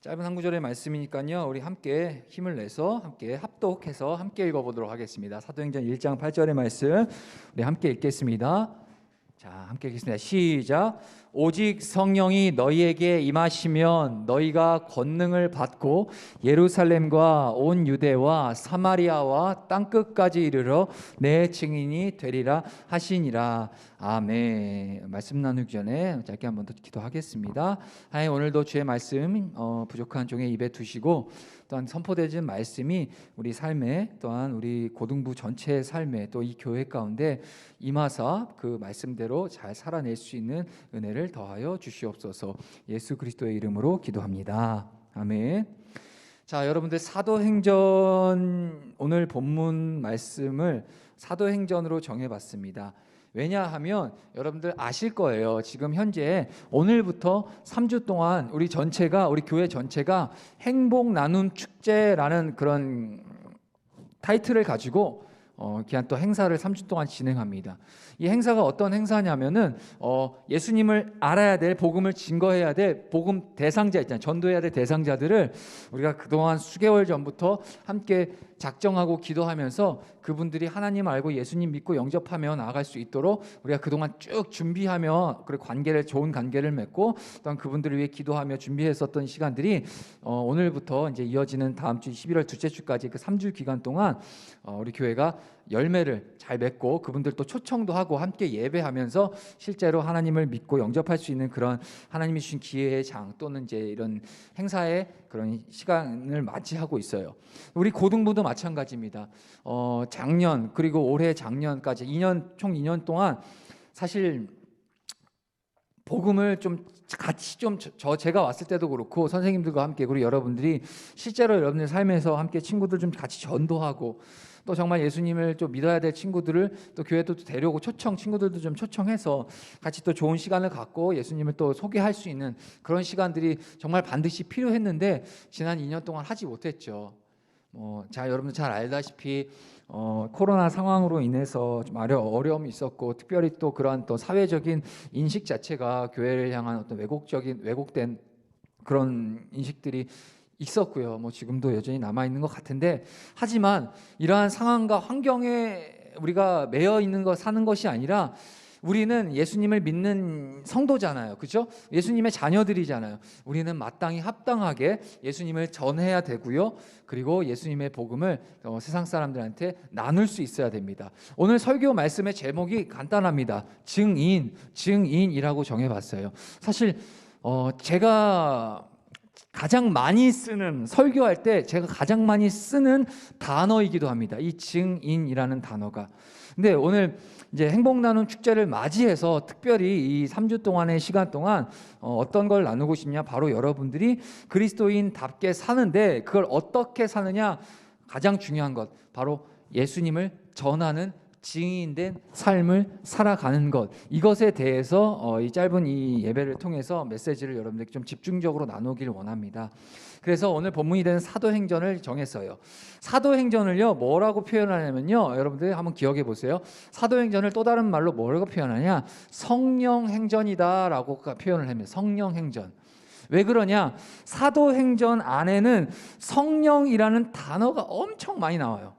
짧은 한 구절의 말씀이니까요. 우리 함께 힘을 내서 함께 합독해서 함께 읽어보도록 하겠습니다. 사도행전 1장 8절의 말씀 우리 함께 읽겠습니다. 자, 함께 읽겠습니다. 시작. 오직 성령이 너희에게 임하시면 너희가 권능을 받고 예루살렘과 온 유대와 사마리아와 땅끝까지 이르러 내 증인이 되리라 하시니라. 아멘. 말씀 나누기 전에 짧게 한번 더 기도하겠습니다. 하나님, 오늘도 주의 말씀 부족한 종의 입에 두시고 또한 선포되는 말씀이 우리 삶에 또한 우리 고등부 전체의 삶에 또 이 교회 가운데 임하사 그 말씀대로 잘 살아낼 수 있는 은혜를 더하여 주시옵소서. 예수 그리스도의 이름으로 기도합니다. 아멘. 자, 여러분들 사도행전 오늘 본문 말씀을 사도행전으로 정해봤습니다. 왜냐하면 여러분들 아실 거예요. 지금 현재 오늘부터 3주 동안 우리 교회 전체가 행복 나눔 축제라는 그런 타이틀을 가지고 귀한 또 행사를 3주 동안 진행합니다. 이 행사가 어떤 행사냐면은 예수님을 알아야 될, 복음을 증거해야 될 복음 대상자 있잖아요. 전도해야 될 대상자들을 우리가 그동안 수개월 전부터 함께 작정하고 기도하면서 그분들이 하나님 알고 예수님 믿고 영접하며 나아갈 수 있도록 우리가 그동안 쭉 준비하며 그리고 좋은 관계를 맺고 또한 그분들을 위해 기도하며 준비했었던 시간들이 오늘부터 이제 이어지는 다음 주 11월 둘째 주까지 그 3주 기간 동안 우리 교회가 열매를 잘 맺고 그분들도 초청도 하고 함께 예배하면서 실제로 하나님을 믿고 영접할 수 있는 그런 하나님이 주신 기회의 장 또는 이제 이런 행사의 그런 시간을 맞이하고 있어요. 우리 고등부도 마찬가지입니다. 작년 그리고 올해 작년까지 총 2년 동안 사실 복음을 좀 같이 제가 왔을 때도 그렇고 선생님들과 함께 그리고 여러분들이 실제로 여러분들 삶에서 함께 친구들 좀 같이 전도하고 또 정말 예수님을 좀 믿어야 될 친구들을 또 교회도 데려오고 친구들도 좀 초청해서 같이 또 좋은 시간을 갖고 예수님을 또 소개할 수 있는 그런 시간들이 정말 반드시 필요했는데 지난 2년 동안 하지 못했죠. 여러분들 잘 알다시피 코로나 상황으로 인해서 좀 어려움이 있었고 특별히 또 그러한 또 사회적인 인식 자체가 교회를 향한 어떤 왜곡된 그런 인식들이 있었고요. 지금도 여전히 남아 있는 것 같은데 하지만 이러한 상황과 환경에 우리가 매여 있는 사는 것이 아니라 우리는 예수님을 믿는 성도잖아요. 그렇죠? 예수님의 자녀들이잖아요. 우리는 마땅히 합당하게 예수님을 전해야 되고요. 그리고 예수님의 복음을 세상 사람들한테 나눌 수 있어야 됩니다. 오늘 설교 말씀의 제목이 간단합니다. 증인이라고 정해봤어요. 사실 제가 가장 많이 쓰는 설교할 때 제가 가장 많이 쓰는 단어이기도 합니다. 이 증인이라는 단어가. 근데 오늘 이제 행복 나눔 축제를 맞이해서 특별히 이 3주 동안의 시간 동안 어떤 걸 나누고 싶냐? 바로 여러분들이 그리스도인답게 사는데 그걸 어떻게 사느냐? 가장 중요한 것 바로 예수님을 전하는 증인된 삶을 살아가는 것, 이것에 대해서 이 짧은 이 예배를 통해서 메시지를 여러분들께 좀 집중적으로 나누길 원합니다. 그래서 오늘 본문이 되는 사도행전을 정했어요. 사도행전을요 뭐라고 표현하냐면요, 여러분들 한번 기억해 보세요. 사도행전을 또 다른 말로 뭐라고 표현하냐? 성령행전이다라고 표현을 합니다. 성령행전. 왜 그러냐? 사도행전 안에는 성령이라는 단어가 엄청 많이 나와요.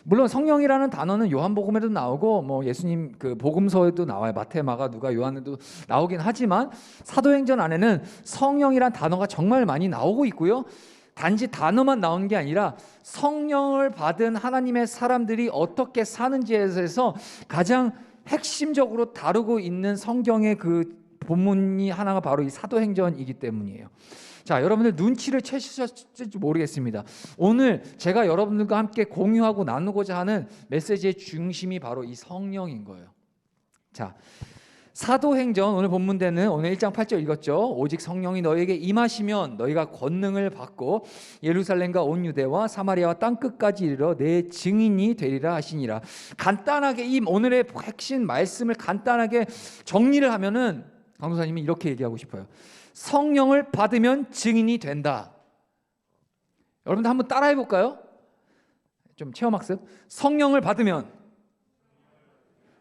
물론 성령이라는 단어는 요한복음에도 나오고 예수님 그 복음서에도 나와요. 마태, 마가, 누가, 요한에도 나오긴 하지만 사도행전 안에는 성령이란 단어가 정말 많이 나오고 있고요. 단지 단어만 나오는 게 아니라 성령을 받은 하나님의 사람들이 어떻게 사는지에 대해서 가장 핵심적으로 다루고 있는 성경의 그 본문이 하나가 바로 이 사도행전이기 때문이에요. 자, 여러분들 눈치를 채셨을지 모르겠습니다. 오늘 제가 여러분들과 함께 공유하고 나누고자 하는 메시지의 중심이 바로 이 성령인 거예요. 자, 사도행전 오늘 본문대는 오늘 1장 8절 읽었죠. 오직 성령이 너희에게 임하시면 너희가 권능을 받고 예루살렘과 온 유대와 사마리아와 땅끝까지 이르러 내 증인이 되리라 하시니라. 간단하게 이 오늘의 핵심 말씀을 간단하게 정리를 하면은 강도사님이 이렇게 얘기하고 싶어요. 성령을 받으면 증인이 된다. 여러분들 한번 따라해 볼까요? 좀 체험학습. 성령을 받으면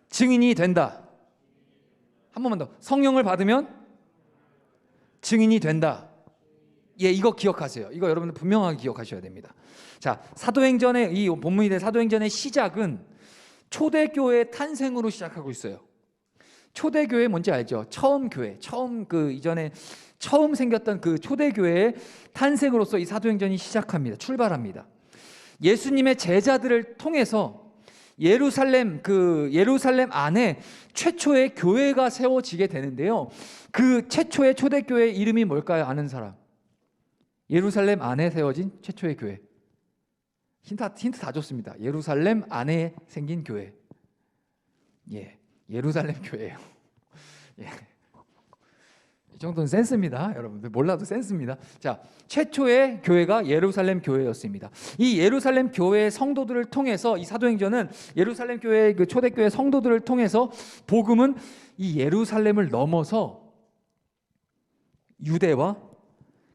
증인이 된다. 한 번만 더. 성령을 받으면 증인이 된다. 예, 이거 기억하세요. 이거 여러분들 분명하게 기억하셔야 됩니다. 자, 사도행전의 이 본문이 된 사도행전의 시작은 초대교회 탄생으로 시작하고 있어요. 초대교회 뭔지 알죠? 처음 교회, 처음 그 이전에 처음 생겼던 그 초대교회의 탄생으로서 이 사도행전이 시작합니다. 출발합니다. 예수님의 제자들을 통해서 예루살렘 안에 최초의 교회가 세워지게 되는데요. 그 최초의 초대교회 이름이 뭘까요? 아는 사람? 예루살렘 안에 세워진 최초의 교회. 힌트 다 줬습니다. 예루살렘 안에 생긴 교회. 예, 예루살렘 교회예요. 예. 이 정도는 센스입니다. 여러분들 몰라도 센스입니다. 자, 최초의 교회가 예루살렘 교회였습니다. 이 예루살렘 교회의 성도들을 통해서 이 사도행전은 예루살렘 교회 그 초대교회 성도들을 통해서 복음은 이 예루살렘을 넘어서 유대와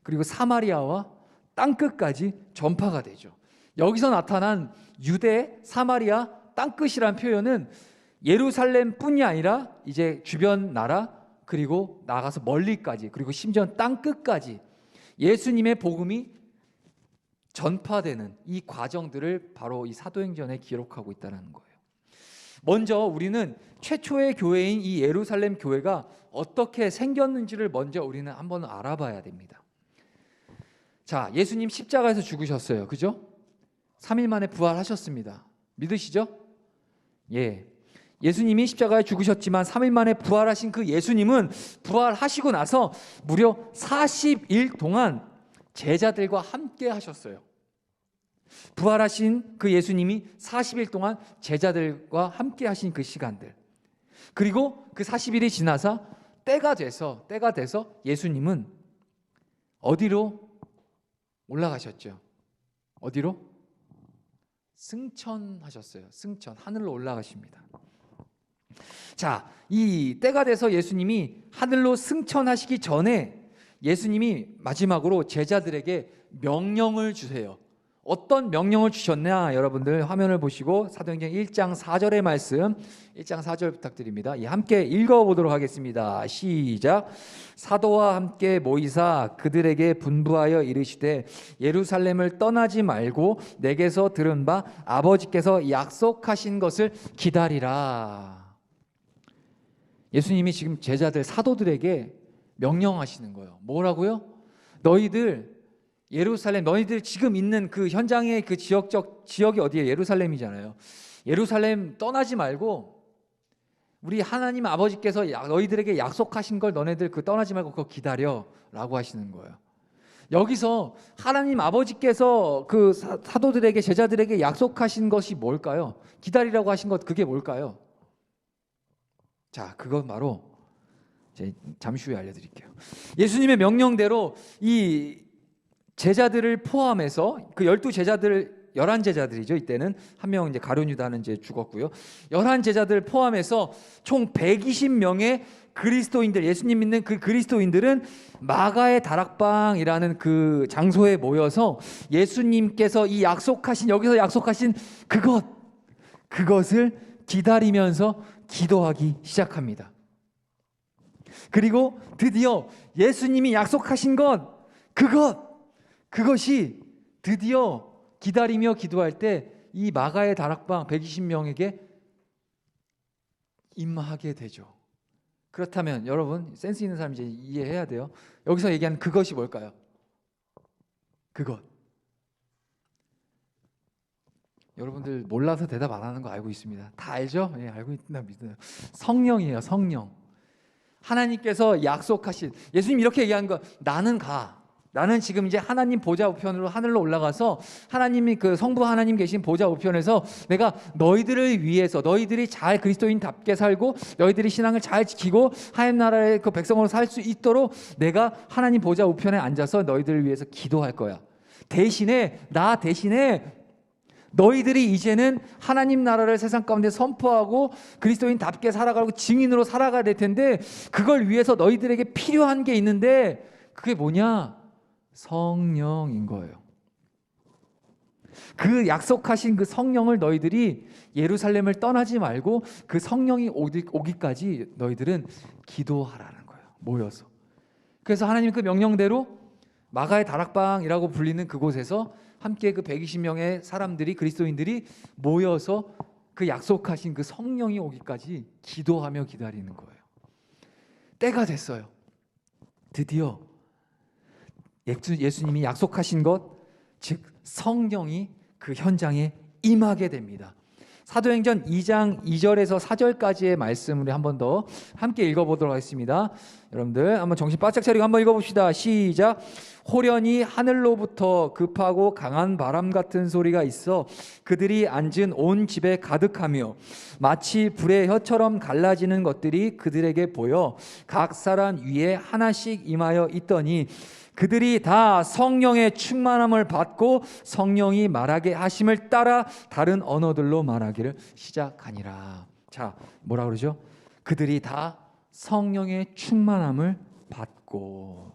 그리고 사마리아와 땅끝까지 전파가 되죠. 여기서 나타난 유대, 사마리아, 땅끝이란 표현은 예루살렘뿐이 아니라 이제 주변 나라 그리고 나가서 멀리까지 그리고 심지어 땅끝까지 예수님의 복음이 전파되는 이 과정들을 바로 이 사도행전에 기록하고 있다는 거예요. 먼저 우리는 최초의 교회인 이 예루살렘 교회가 어떻게 생겼는지를 먼저 우리는 한번 알아봐야 됩니다. 자, 예수님 십자가에서 죽으셨어요. 그죠? 3일 만에 부활하셨습니다. 믿으시죠? 예. 예수님이 십자가에 죽으셨지만 3일 만에 부활하신 그 예수님은 부활하시고 나서 무려 40일 동안 제자들과 함께 하셨어요. 부활하신 그 예수님이 40일 동안 제자들과 함께 하신 그 시간들, 그리고 그 40일이 지나서 때가 돼서 예수님은 어디로 올라가셨죠? 어디로? 승천하셨어요. 승천, 하늘로 올라가십니다. 자, 이 때가 돼서 예수님이 하늘로 승천하시기 전에 예수님이 마지막으로 제자들에게 명령을 주세요. 어떤 명령을 주셨냐? 여러분들 화면을 보시고 사도행전 1장 4절의 말씀 1장 4절 부탁드립니다. 함께 읽어보도록 하겠습니다. 시작. 사도와 함께 모이사 그들에게 분부하여 이르시되 예루살렘을 떠나지 말고 내게서 들은 바 아버지께서 약속하신 것을 기다리라. 예수님이 지금 제자들 사도들에게 명령하시는 거예요. 뭐라고요? 너희들 예루살렘, 너희들 지금 있는 그 현장의 그 지역이 어디예요? 예루살렘이잖아요. 예루살렘 떠나지 말고 우리 하나님 아버지께서 너희들에게 약속하신 걸 너네들 그 떠나지 말고 그거 기다려라고 하시는 거예요. 여기서 하나님 아버지께서 그 사도들에게 제자들에게 약속하신 것이 뭘까요? 기다리라고 하신 것 그게 뭘까요? 자, 그건 바로 잠시 후에 알려드릴게요. 예수님의 명령대로 이 제자들을 포함해서 그 12제자들 11제자들이죠. 이때는 한 명 이제 가룟 유다는 이제 죽었고요. 11제자들 포함해서 총 120명의 그리스도인들, 예수님 믿는 그 그리스도인들은 마가의 다락방이라는 그 장소에 모여서 예수님께서 이 여기서 약속하신 그것을 기다리면서 기도하기 시작합니다. 그리고 드디어 예수님이 약속하신 그것이 드디어 기다리며 기도할 때 이 마가의 다락방 120명에게 임하게 되죠. 그렇다면 여러분 센스 있는 사람 이제 이해해야 돼요. 여기서 얘기하는 그것이 뭘까요? 그것. 여러분들 몰라서 대답 안 하는 거 알고 있습니다. 다 알죠? 예, 알고 있나 믿어요. 성령이에요. 성령. 하나님께서 약속하신, 예수님 이렇게 얘기한 거, 나는 지금 이제 하나님 보좌 우편으로 하늘로 올라가서 하나님이 그 성부 하나님 계신 보좌 우편에서 내가 너희들을 위해서 너희들이 잘 그리스도인답게 살고 너희들이 신앙을 잘 지키고 하나님 나라의 그 백성으로 살 수 있도록 내가 하나님 보좌 우편에 앉아서 너희들을 위해서 기도할 거야. 나 대신에 너희들이 이제는 하나님 나라를 세상 가운데 선포하고 그리스도인답게 살아가고 증인으로 살아가야 될 텐데 그걸 위해서 너희들에게 필요한 게 있는데 그게 뭐냐? 성령인 거예요. 그 약속하신 그 성령을 너희들이 예루살렘을 떠나지 말고 그 성령이 오기까지 너희들은 기도하라는 거예요. 모여서. 그래서 하나님 그 명령대로 마가의 다락방이라고 불리는 그곳에서 함께 그 120명의 사람들이, 그리스도인들이 모여서 그 약속하신 그 성령이 오기까지 기도하며 기다리는 거예요. 때가 됐어요. 드디어 예수님이 약속하신 것, 즉 성령이 그 현장에 임하게 됩니다. 사도행전 2장 2절에서 4절까지의 말씀을 한 번 더 함께 읽어보도록 하겠습니다. 여러분들 한번 정신 바짝 차리고 한번 읽어봅시다. 시작. 호련히 하늘로부터 급하고 강한 바람 같은 소리가 있어 그들이 앉은 온 집에 가득하며 마치 불의 혀처럼 갈라지는 것들이 그들에게 보여 각 사람 위에 하나씩 임하여 있더니 그들이 다 성령의 충만함을 받고 성령이 말하게 하심을 따라 다른 언어들로 말하기를 시작하니라. 자, 뭐라 그러죠? 그들이 다 성령의 충만함을 받고,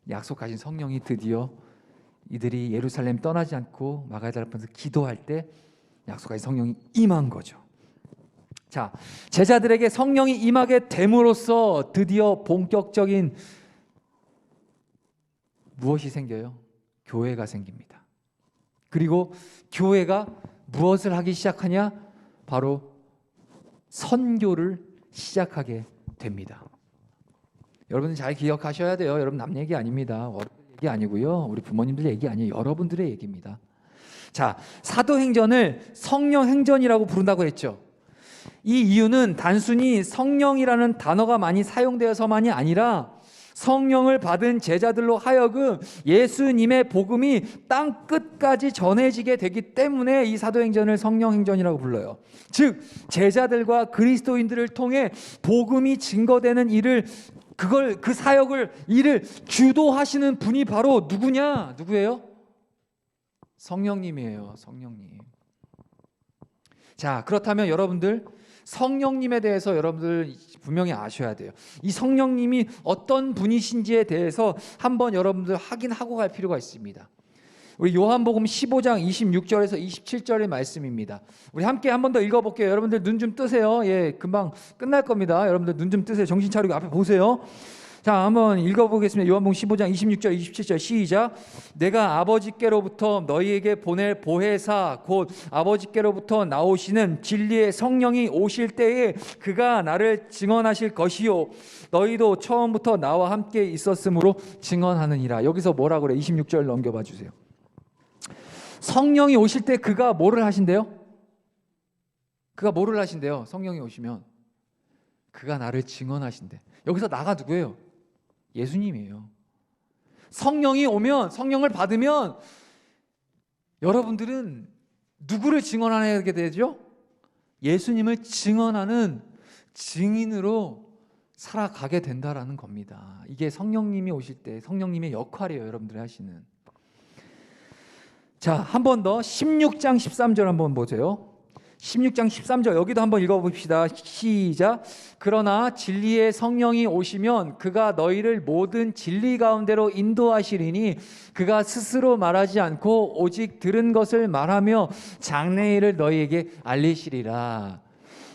약속하신 성령이 드디어 이들이 예루살렘 떠나지 않고 마가의 다락방에서 기도할 때 약속하신 성령이 임한 거죠. 자, 제자들에게 성령이 임하게 됨으로써 드디어 본격적인 무엇이 생겨요? 교회가 생깁니다. 그리고 교회가 무엇을 하기 시작하냐? 바로 선교를 시작하게 됩니다. 여러분 잘 기억하셔야 돼요. 여러분 남 얘기 아닙니다. 어른들 얘기 아니고요. 우리 부모님들 얘기 아니에요. 여러분들의 얘기입니다. 자, 사도행전을 성령행전이라고 부른다고 했죠. 이 이유는 단순히 성령이라는 단어가 많이 사용되어서만이 아니라 성령을 받은 제자들로 하여금 예수님의 복음이 땅 끝까지 전해지게 되기 때문에 이 사도행전을 성령행전이라고 불러요. 즉 제자들과 그리스도인들을 통해 복음이 증거되는 일을, 그 사역을, 일을 주도하시는 분이 바로 누구냐? 누구예요? 성령님이에요. 성령님. 자, 그렇다면 여러분들 성령님에 대해서 여러분들 분명히 아셔야 돼요. 이 성령님이 어떤 분이신지에 대해서 한번 여러분들 확인하고 갈 필요가 있습니다. 우리 요한복음 15장 26절에서 27절의 말씀입니다. 우리 함께 한 번 더 읽어볼게요. 여러분들 눈 좀 뜨세요. 예, 금방 끝날 겁니다. 여러분들 눈 좀 뜨세요. 정신 차리고 앞에 보세요. 자, 한번 읽어보겠습니다. 요한복음 15장 26절 27절 시작. 내가 아버지께로부터 너희에게 보낼 보혜사 곧 아버지께로부터 나오시는 진리의 성령이 오실 때에 그가 나를 증언하실 것이요 너희도 처음부터 나와 함께 있었으므로 증언하느니라. 여기서 뭐라 그래? 26절 넘겨봐 주세요. 성령이 오실 때 그가 뭐를 하신대요? 그가 뭐를 하신대요? 성령이 오시면 그가 나를 증언하신대. 여기서 나가 누구예요? 예수님이에요. 성령이 오면, 성령을 받으면 여러분들은 누구를 증언하게 되죠? 예수님을 증언하는 증인으로 살아가게 된다라는 겁니다. 이게 성령님이 오실 때 성령님의 역할이에요. 여러분들이 하시는. 자, 한 번 더 16장 13절 한번 보세요. 16장 13절 여기도 한번 읽어봅시다. 시작. 그러나 진리의 성령이 오시면 그가 너희를 모든 진리 가운데로 인도하시리니 그가 스스로 말하지 않고 오직 들은 것을 말하며 장래일을 너희에게 알리시리라.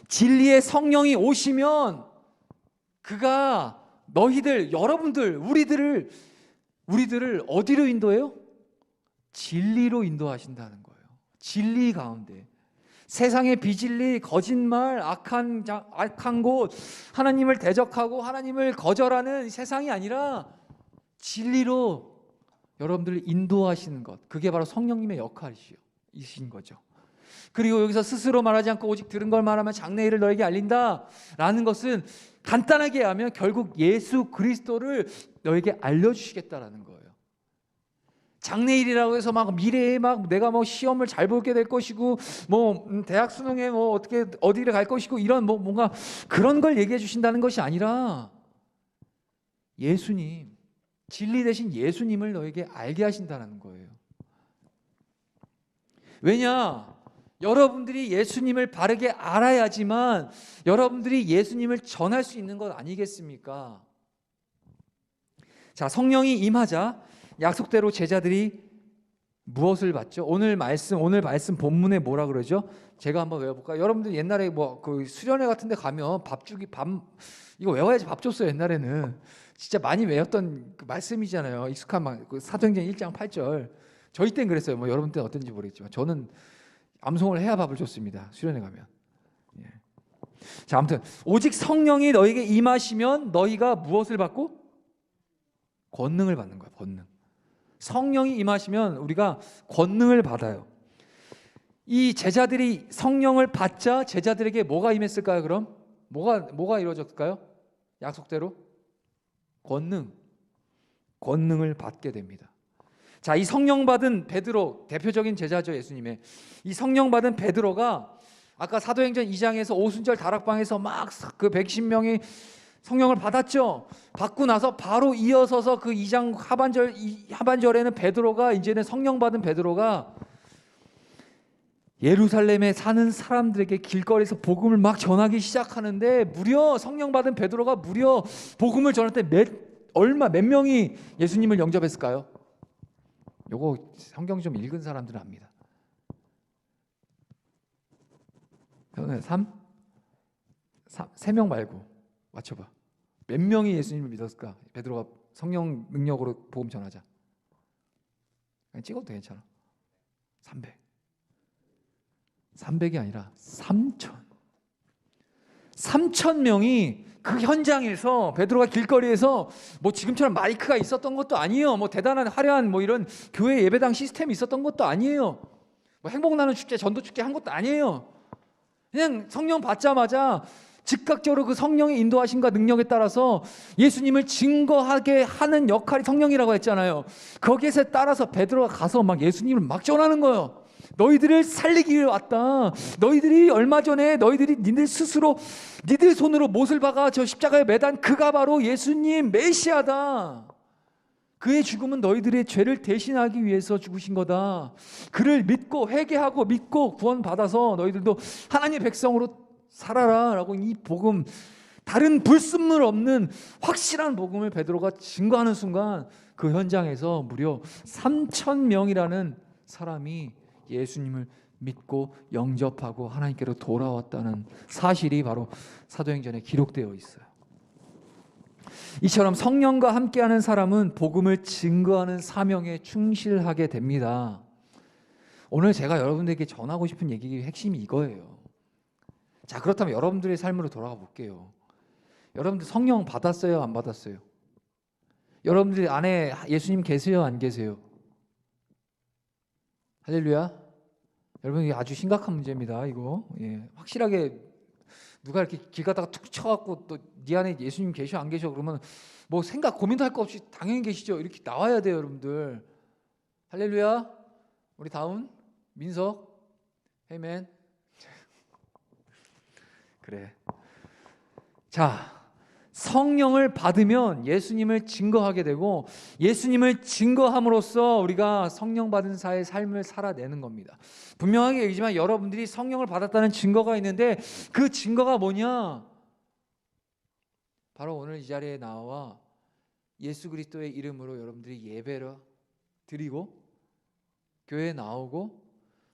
진리의 성령이 오시면 그가 너희들, 여러분들, 우리들을 어디로 인도해요? 진리로 인도하신다는 거예요. 진리 가운데. 세상의 비진리, 거짓말, 악한 곳, 하나님을 대적하고 하나님을 거절하는 세상이 아니라 진리로 여러분들을 인도하시는 것, 그게 바로 성령님의 역할이신 거죠. 그리고 여기서 스스로 말하지 않고 오직 들은 걸 말하면 장래일을 너에게 알린다라는 것은 간단하게 하면 결국 예수 그리스도를 너에게 알려주시겠다라는 거예요. 장래일이라고 해서 막 미래에 막 내가 뭐 시험을 잘 보게 될 것이고 뭐 대학 수능에 뭐 어떻게 어디를 갈 것이고 이런 뭐 뭔가 그런 걸 얘기해 주신다는 것이 아니라 예수님, 진리 대신 예수님을 너에게 알게 하신다는 거예요. 왜냐? 여러분들이 예수님을 바르게 알아야지만 여러분들이 예수님을 전할 수 있는 것 아니겠습니까? 자, 성령이 임하자 약속대로 제자들이 무엇을 받죠? 오늘 말씀 본문에 뭐라 그러죠? 제가 한번 외워볼까요? 여러분들 옛날에 뭐 그 수련회 같은 데 가면 이거 외워야지 밥 줬어요. 옛날에는 진짜 많이 외웠던 그 말씀이잖아요. 익숙한 그 사도행전 1장 8절. 저희 땐 그랬어요. 뭐 여러분 때는 어떤지 모르겠지만 저는 암송을 해야 밥을 줬습니다. 수련회 가면. 예. 자, 아무튼 오직 성령이 너에게 임하시면 너희가 무엇을 받고? 권능을 받는 거야. 권능. 성령이 임하시면 우리가 권능을 받아요. 이 제자들이 성령을 받자 제자들에게 뭐가 임했을까요? 그럼 뭐가 이루어졌을까요? 약속대로 권능을 받게 됩니다. 자, 이 성령 받은 베드로, 대표적인 제자죠, 예수님의. 이 성령 받은 베드로가 아까 사도행전 2장에서 오순절 다락방에서 막 그 110명이 성령을 받았죠. 받고 나서 바로 이어서서 그 2장 하반절에는 베드로가, 이제는 성령 받은 베드로가 예루살렘에 사는 사람들에게 길거리에서 복음을 막 전하기 시작하는데, 무려 성령 받은 베드로가 무려 복음을 전할 때 몇 명이 예수님을 영접했을까요? 요거 성경 좀 읽은 사람들은 압니다. 3명 말고 맞춰봐. 몇 명이 예수님을 믿었을까? 베드로가 성령 능력으로 복음 전하자. 그냥 찍어도 괜찮아. 300이 아니라 3,000명이 그 현장에서, 베드로가 길거리에서 뭐 지금처럼 마이크가 있었던 것도 아니에요. 뭐 대단한 화려한 뭐 이런 교회 예배당 시스템이 있었던 것도 아니에요. 뭐 행복나는 축제, 전도 축제 한 것도 아니에요. 그냥 성령 받자마자 즉각적으로 그 성령의 인도하심과 능력에 따라서 예수님을 증거하게 하는 역할이 성령이라고 했잖아요. 거기에서 따라서 베드로가 가서 막 예수님을 막 전하는 거예요. 너희들을 살리기 위해 왔다. 너희들이 얼마 전에 니들 스스로 니들 손으로 못을 박아 저 십자가에 매단 그가 바로 예수님 메시아다. 그의 죽음은 너희들의 죄를 대신하기 위해서 죽으신 거다. 그를 믿고 회개하고 믿고 구원받아서 너희들도 하나님의 백성으로 살아라 라고, 이 복음, 다른 불순물 없는 확실한 복음을 베드로가 증거하는 순간 그 현장에서 무려 3,000명이라는 사람이 예수님을 믿고 영접하고 하나님께로 돌아왔다는 사실이 바로 사도행전에 기록되어 있어요. 이처럼 성령과 함께하는 사람은 복음을 증거하는 사명에 충실하게 됩니다. 오늘 제가 여러분들에게 전하고 싶은 얘기의 핵심이 이거예요. 자, 그렇다면 여러분들의 삶으로 돌아가 볼게요. 여러분들 성령 받았어요? 안 받았어요? 여러분들 안에 예수님 계세요? 안 계세요? 할렐루야. 여러분, 이게 아주 심각한 문제입니다. 이거 확실하게 누가 이렇게 길 가다가 툭 쳐갖고 또 네 안에 예수님 계셔 안 계셔 그러면 뭐 생각 고민도 할 거 없이 당연히 계시죠, 이렇게 나와야 돼요, 여러분들. 할렐루야. 우리 다음 민석. 아멘. 그래. 자, 성령을 받으면 예수님을 증거하게 되고, 예수님을 증거함으로써 우리가 성령 받은 자의 삶을 살아내는 겁니다. 분명하게 얘기지만 여러분들이 성령을 받았다는 증거가 있는데, 그 증거가 뭐냐? 바로 오늘 이 자리에 나와 예수 그리스도의 이름으로 여러분들이 예배를 드리고, 교회에 나오고,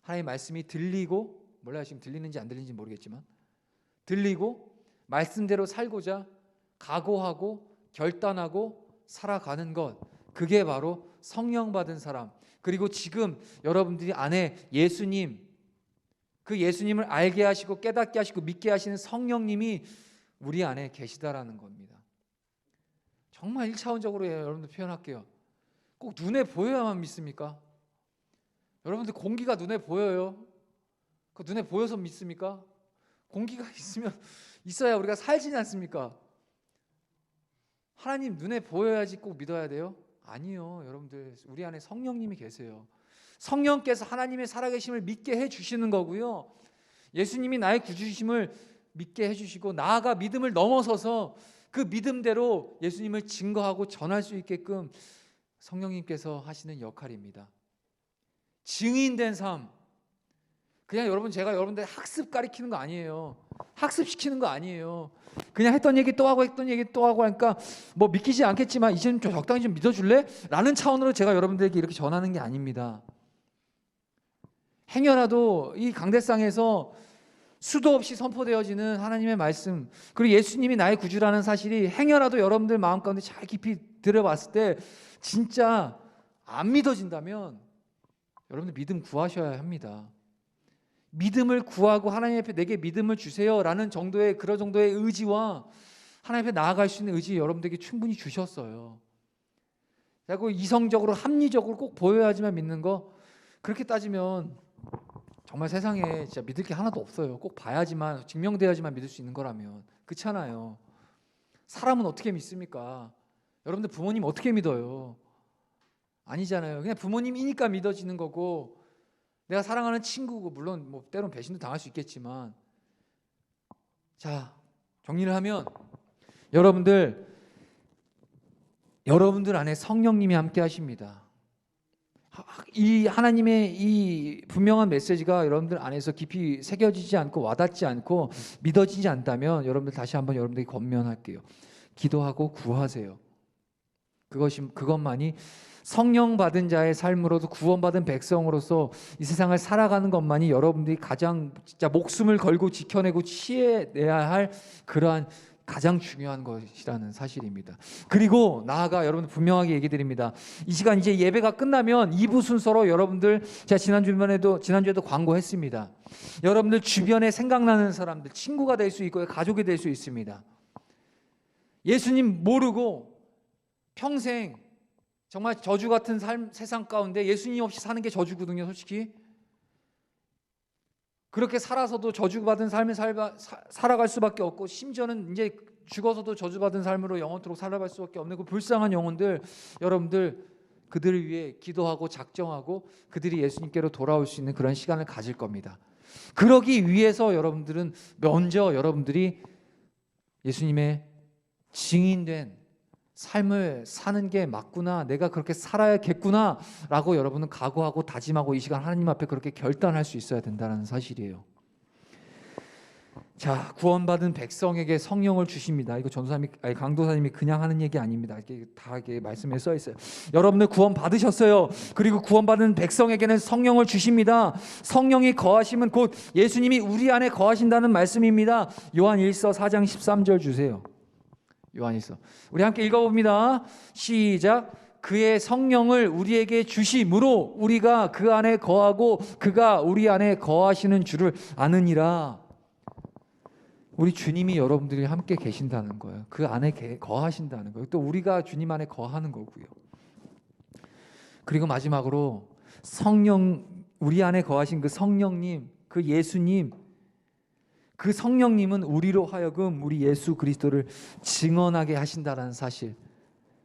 하나님의 말씀이 들리고, 몰라요, 지금 들리는지 안 들리는지 모르겠지만 들리고 말씀대로 살고자 각오하고 결단하고 살아가는 것, 그게 바로 성령 받은 사람, 그리고 지금 여러분들이 안에 예수님, 그 예수님을 알게 하시고 깨닫게 하시고 믿게 하시는 성령님이 우리 안에 계시다라는 겁니다. 정말 1차원적으로 여러분들 표현할게요. 꼭 눈에 보여야만 믿습니까? 여러분들 공기가 눈에 보여요? 그 눈에 보여서 믿습니까? 공기가 있어야 우리가 살지 않습니까? 하나님 눈에 보여야지 꼭 믿어야 돼요? 아니요. 여러분들, 우리 안에 성령님이 계세요. 성령께서 하나님의 살아계심을 믿게 해주시는 거고요, 예수님이 나의 구주심을 믿게 해주시고, 나아가 믿음을 넘어서서 그 믿음대로 예수님을 증거하고 전할 수 있게끔 성령님께서 하시는 역할입니다. 증인된 삶. 그냥 제가 여러분들 학습 가르치는 거 아니에요. 학습시키는 거 아니에요. 그냥 했던 얘기 또 하고 했던 얘기 또 하고 하니까 뭐 믿기지 않겠지만 이제는 좀 적당히 좀 믿어줄래? 라는 차원으로 제가 여러분들에게 이렇게 전하는 게 아닙니다. 행여라도 이 강대상에서 수도 없이 선포되어지는 하나님의 말씀, 그리고 예수님이 나의 구주라는 사실이 행여라도 여러분들 마음 가운데 잘 깊이 들여봤을 때 진짜 안 믿어진다면 여러분들 믿음 구하셔야 합니다. 믿음을 구하고 하나님 앞에 내게 믿음을 주세요라는 정도의 그런 정도의 의지와 하나님 앞에 나아갈 수 있는 의지 여러분들에게 충분히 주셨어요. 그리고 이성적으로 합리적으로 꼭 보여야지만 믿는 거, 그렇게 따지면 정말 세상에 진짜 믿을 게 하나도 없어요. 꼭 봐야지만, 증명돼야지만 믿을 수 있는 거라면. 그렇잖아요. 사람은 어떻게 믿습니까? 여러분들 부모님 어떻게 믿어요? 아니잖아요. 그냥 부모님이니까 믿어지는 거고, 내가 사랑하는 친구고, 물론 뭐 때론 배신도 당할 수 있겠지만, 자, 정리를 하면 여러분들 안에 성령님이 함께 하십니다. 이 하나님의 이 분명한 메시지가 여러분들 안에서 깊이 새겨지지 않고 와닿지 않고 믿어지지 않다면 여러분들 다시 한번 여러분들에게 권면할게요. 기도하고 구하세요. 그것만이 성령 받은 자의 삶으로도 구원받은 백성으로서 이 세상을 살아가는 것만이 여러분들이 가장 진짜 목숨을 걸고 지켜내고 취해내야 할 그러한 가장 중요한 것이라는 사실입니다. 그리고 나아가 여러분들 분명하게 얘기 드립니다. 이 시간 이제 예배가 끝나면 2부 순서로 여러분들, 제가 지난주에도 광고했습니다. 여러분들 주변에 생각나는 사람들, 친구가 될 수 있고 가족이 될 수 있습니다. 예수님 모르고 평생 정말 저주 같은 삶, 세상 가운데 예수님 없이 사는 게 저주거든요, 솔직히. 그렇게 살아서도 저주받은 삶을 살아갈 수밖에 없고, 심지어는 이제 죽어서도 저주받은 삶으로 영원토록 살아갈 수밖에 없는 그 불쌍한 영혼들, 여러분들 그들을 위해 기도하고 작정하고 그들이 예수님께로 돌아올 수 있는 그런 시간을 가질 겁니다. 그러기 위해서 여러분들은 먼저 여러분들이 예수님의 증인된 삶을 사는 게 맞구나, 내가 그렇게 살아야겠구나 라고 여러분은 각오하고 다짐하고 이 시간 하나님 앞에 그렇게 결단할 수 있어야 된다는 사실이에요. 자, 구원받은 백성에게 성령을 주십니다. 이거 강도사님이 그냥 하는 얘기 아닙니다. 이게 다 이게 말씀에 써 있어요. 여러분들 구원 받으셨어요. 그리고 구원받은 백성에게는 성령을 주십니다. 성령이 거하시면 곧 예수님이 우리 안에 거하신다는 말씀입니다. 요한 1서 4장 13절 주세요. 요한일서. 우리 함께 읽어봅니다. 시작. 그의 성령을 우리에게 주심으로 우리가 그 안에 거하고 그가 우리 안에 거하시는 줄을 아느니라. 우리 주님이 여러분들이 함께 계신다는 거예요. 그 안에 거하신다는 거예요. 또 우리가 주님 안에 거하는 거고요. 그리고 마지막으로 성령, 우리 안에 거하신 그 성령님, 그 예수님, 그 성령님은 우리로 하여금 우리 예수 그리스도를 증언하게 하신다는 사실,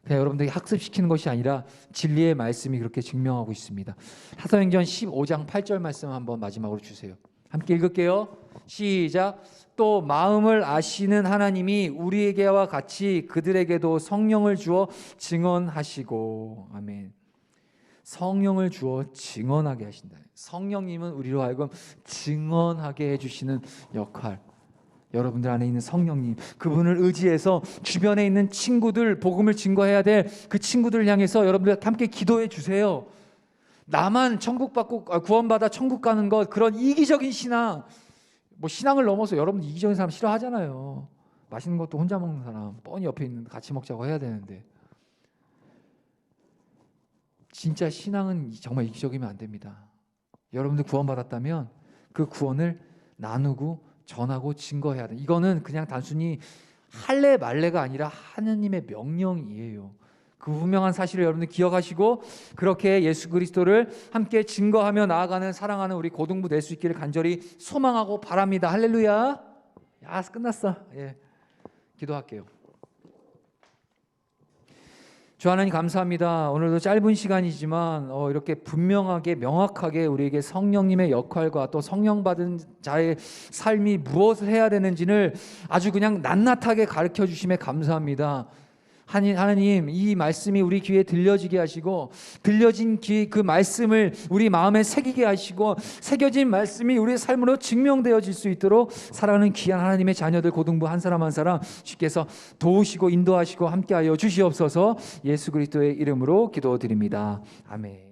그냥 여러분들에게 학습시키는 것이 아니라 진리의 말씀이 그렇게 증명하고 있습니다. 사도행전 15장 8절 말씀 한번 마지막으로 주세요. 함께 읽을게요. 시작. 또 마음을 아시는 하나님이 우리에게와 같이 그들에게도 성령을 주어 증언하시고. 아멘. 성령을 주어 증언하게 하신다. 성령님은 우리로 하여금 증언하게 해주시는 역할. 여러분들 안에 있는 성령님, 그분을 의지해서 주변에 있는 친구들, 복음을 증거해야 될 그 친구들을 향해서 여러분들 함께 기도해 주세요. 나만 천국 받고 구원받아 천국 가는 것, 그런 이기적인 신앙, 뭐 신앙을 넘어서 여러분 이기적인 사람 싫어하잖아요. 맛있는 것도 혼자 먹는 사람, 뻔히 옆에 있는 같이 먹자고 해야 되는데. 진짜 신앙은 정말 이기적이면 안 됩니다. 여러분들 구원받았다면 그 구원을 나누고 전하고 증거해야 돼. 이거는 그냥 단순히 할래 말래가 아니라 하느님의 명령이에요. 그 분명한 사실을 여러분들 기억하시고 그렇게 예수 그리스도를 함께 증거하며 나아가는 사랑하는 우리 고등부 될 수 있기를 간절히 소망하고 바랍니다. 할렐루야. 야, 끝났어. 예, 기도할게요. 주 하나님 감사합니다. 오늘도 짧은 시간이지만 이렇게 분명하게 명확하게 우리에게 성령님의 역할과 또 성령 받은 자의 삶이 무엇을 해야 되는지를 아주 그냥 낱낱하게 가르쳐 주심에 감사합니다. 하나님, 이 말씀이 우리 귀에 들려지게 하시고 들려진 그 말씀을 우리 마음에 새기게 하시고 새겨진 말씀이 우리의 삶으로 증명되어질 수 있도록 사랑하는 귀한 하나님의 자녀들 고등부 한 사람 한 사람 주께서 도우시고 인도하시고 함께하여 주시옵소서. 예수 그리스도의 이름으로 기도드립니다. 아멘.